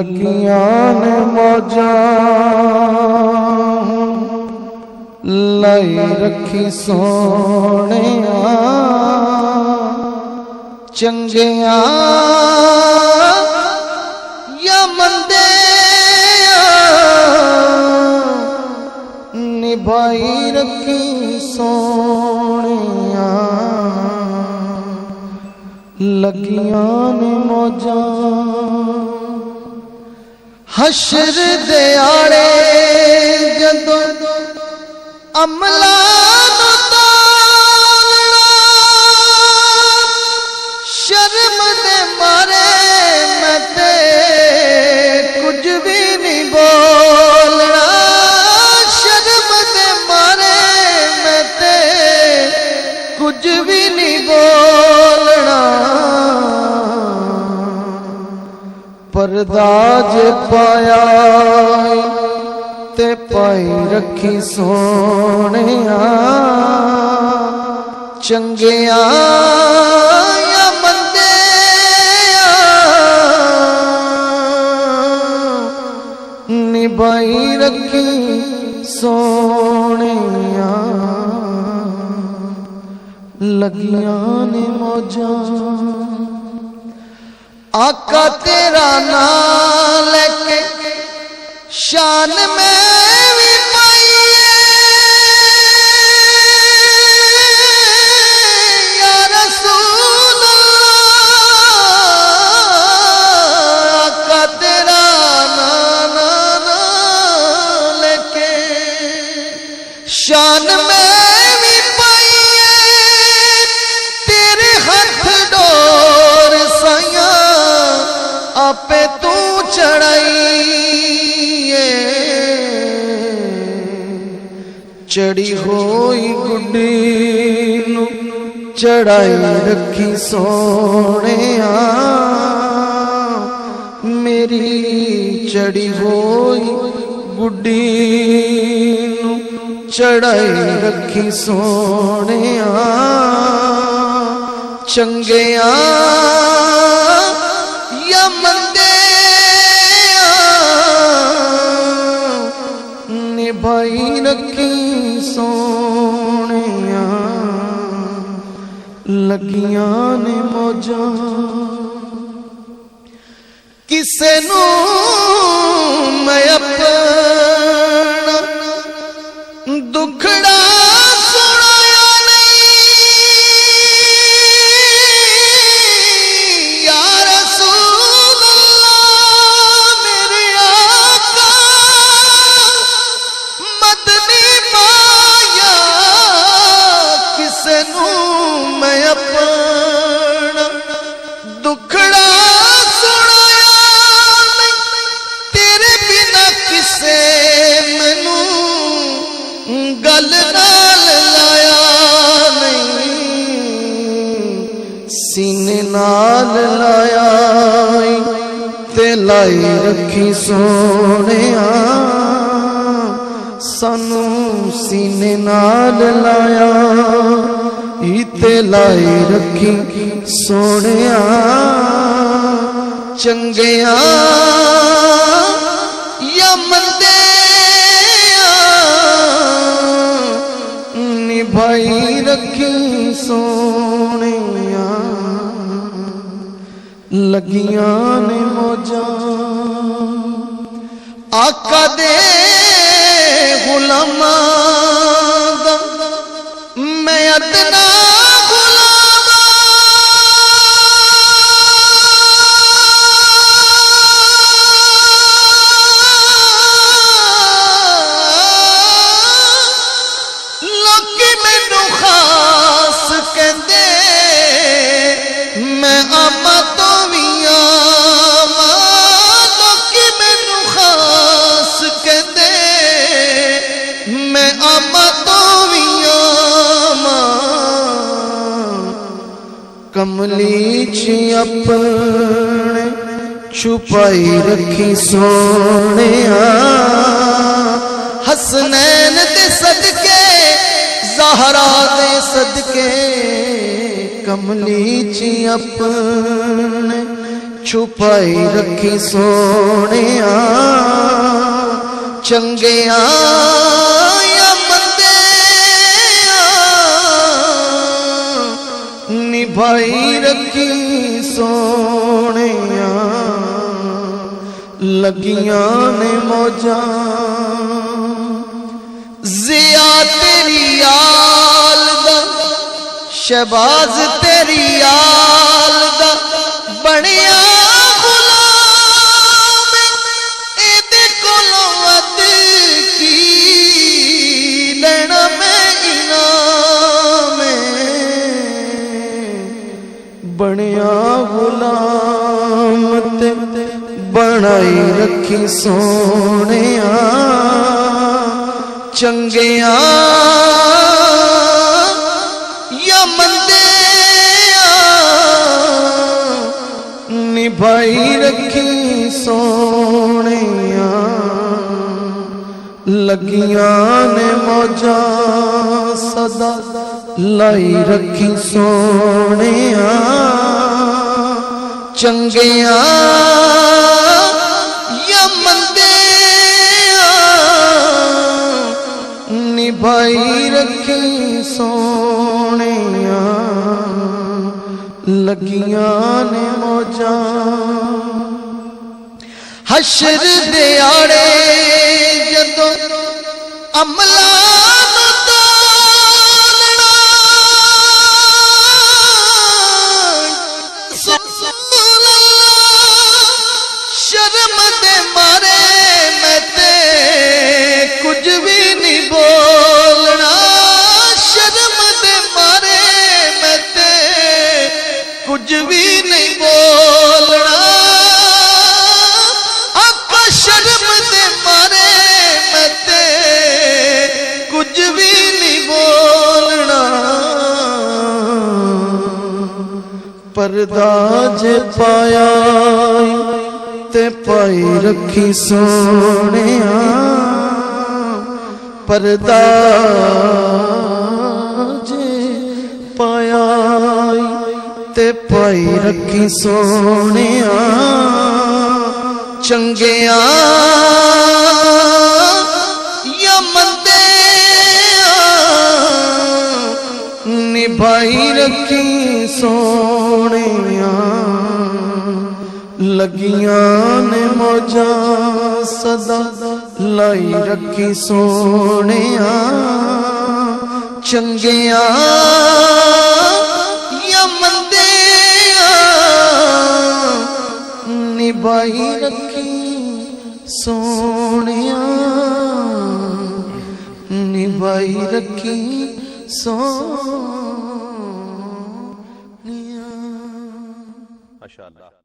لگیاں نے موجاں لائی رکھی سونیاں چنگیاں یا مندیاں نبھائی رکھی سونیاں لگیاں نے موجاں حشر دیاڑے جدوں عملہ نو تولنا شرم دے مارے میں تے کچھ بھی نہیں بولنا شرم دے مارے میں تے کچھ بھی نہیں بولنا پردہ جے پایا تے پائی رکھی سونیاں چنگیاں یا مندیاں نبھائی رکھی سونیاں لگیاں نے موجاں آقا تیرا نام لے کے شان میں بھی پائیے یا رسول اللہ آقا تیرا نام لے کے شان میں بھی پائیے تیرے ہاتھ ڈور سائیاں آپے تو چڑھائی چڑی ہوئی گڈی نو چڑھائی رکھی سونیاں میری چڑی ہوئی گڈی نو چڑھائی رکھی سونیاں چنگیاں یا مندیاں نبھائی رکھی سونیاں لگیاں نے موجاں کسے نو میں اپنا دکھڑا سنایا نہیں یا رسول اللہ میرے آقا مدنی مایا کسے نو میں اپنا دکھڑا سنایا نہیں تیرے بنا کسے مینوں گل نال لایا نہیں سینے نال لایا تے لائی رکھی سونیاں سانو سینے نال لایا تے لائی رکھی سونیاں چنگیاں یا مندیاں نبھائی رکھی سونیاں لگیاں نے موجاں آقا دے غلاماں دا میں ادنا کملی چی اپنے چھپائی رکھی سونیاں حسنین دے صدقے زہرا دے صدقے کملی چی اپنے ਛੁਪਾਈ ਰੱਖੀ ਸੋਹਣਿਆ ਚੰਗਿਆਂ ਜਾਂ ਮੰਦਿਆਂ ਨਿਭਾਈ ਰੱਖੀ ਸੋਹਣਿਆ ਲੱਗੀਆਂ ਨੇ ਮੌਜਾਂ ਜ਼ਿਆ ਤੇਰੀ ਯਾਲ ਦਾ ਸ਼ਹਿਬਾਜ਼ ਤੇਰੀ ਯਾਲ ਦਾ ਬਣਿਆ ਗੁਲਾਮ ਇਹਦੇ ਕੋਲੋਂ ਵੱਧ ਕੀ ਲੈਣਾ ਮੈਂ ਇਨਾਮ ਬਣਿਆ ਗੁਲਾਮ ਤੇ ਬਣਾਈ ਰੱਖੀ ਸੋਹਣਿਆ ਚੰਗਿਆਂ ਜਾਂ ਮੰਦਿਆਂ ਨਿਭਾਈ ਰੱਖੀ ਸੋਹਣਿਆ ਲੱਗੀਆਂ ਨੇ ਮੌਜਾਂ ਸਦਾ ਲਾਈ ਰੱਖੀ ਸੋਹਣਿਆ ਚੰਗਿਆਂ ਜਾਂ ਮੰਦਿਆਂ ਨਿਭਾਈ ਰੱਖੀ ਸੋਹਣਿਆ ਲੱਗੀਆਂ ਨੇ ਮੌਜਾਂ ਹਸ਼ਰ ਦੇ ਆੜੇ ਜਦੋਂ ਅਮਲਾਂ ਨੂੰ ਤੋਲਣਾ ਸ਼ਰਮ ਦੇ ਮਾਰੇ ਮੈਂ ਤੇ ਕੁਝ ਵੀ ਨਹੀਂ ਬੋਲਣਾ ਸ਼ਰਮ ਦੇ ਮਾਰੇ ਮੈਂ ਤੇ ਕੁਝ ਵੀ ਨਹੀਂ ਬੋਲਣਾ ਆਕਾ ਸ਼ਰਮ ਦੇ ਮਾਰੇ ਮੈਂ ਤੇ ਕੁਝ ਵੀ ਨਹੀਂ ਬੋਲਣਾ ਪਰਦਾ ਜੇ ਪਾਇਆ ਤੇ ਪਾਈ ਰੱਖੀ ਸੋਹਣਿਆ ਪਰਦਾ ਜੇ ਪਾਇਆ ਤੇ ਪਾਈ ਰੱਖੀ ਸੋਹਣਿਆ ਚੰਗਿਆਂ ਜਾਂ ਮੰਦਿਆਂ ਨਿਭਾਈ ਰੱਖੀ ਸੋਹਣਿਆ ਲੱਗੀਆਂ ਨੇ ਮੌਜਾਂ ਸਦਾ ਲਾਈ ਰੱਖੀ ਸੋਹਣਿਆ ਚੰਗਿਆਂ ਜਾਂ ਮੰਦਿਆਂ ਨਿਭਾਈ ਰੱਖੀ ਸੋਹਣਿਆ ਨਿਭਾਈ ਰੱਖੀ ਸੋਹਣਿਆ। ਮਾਸ਼ਾਅੱਲਾ।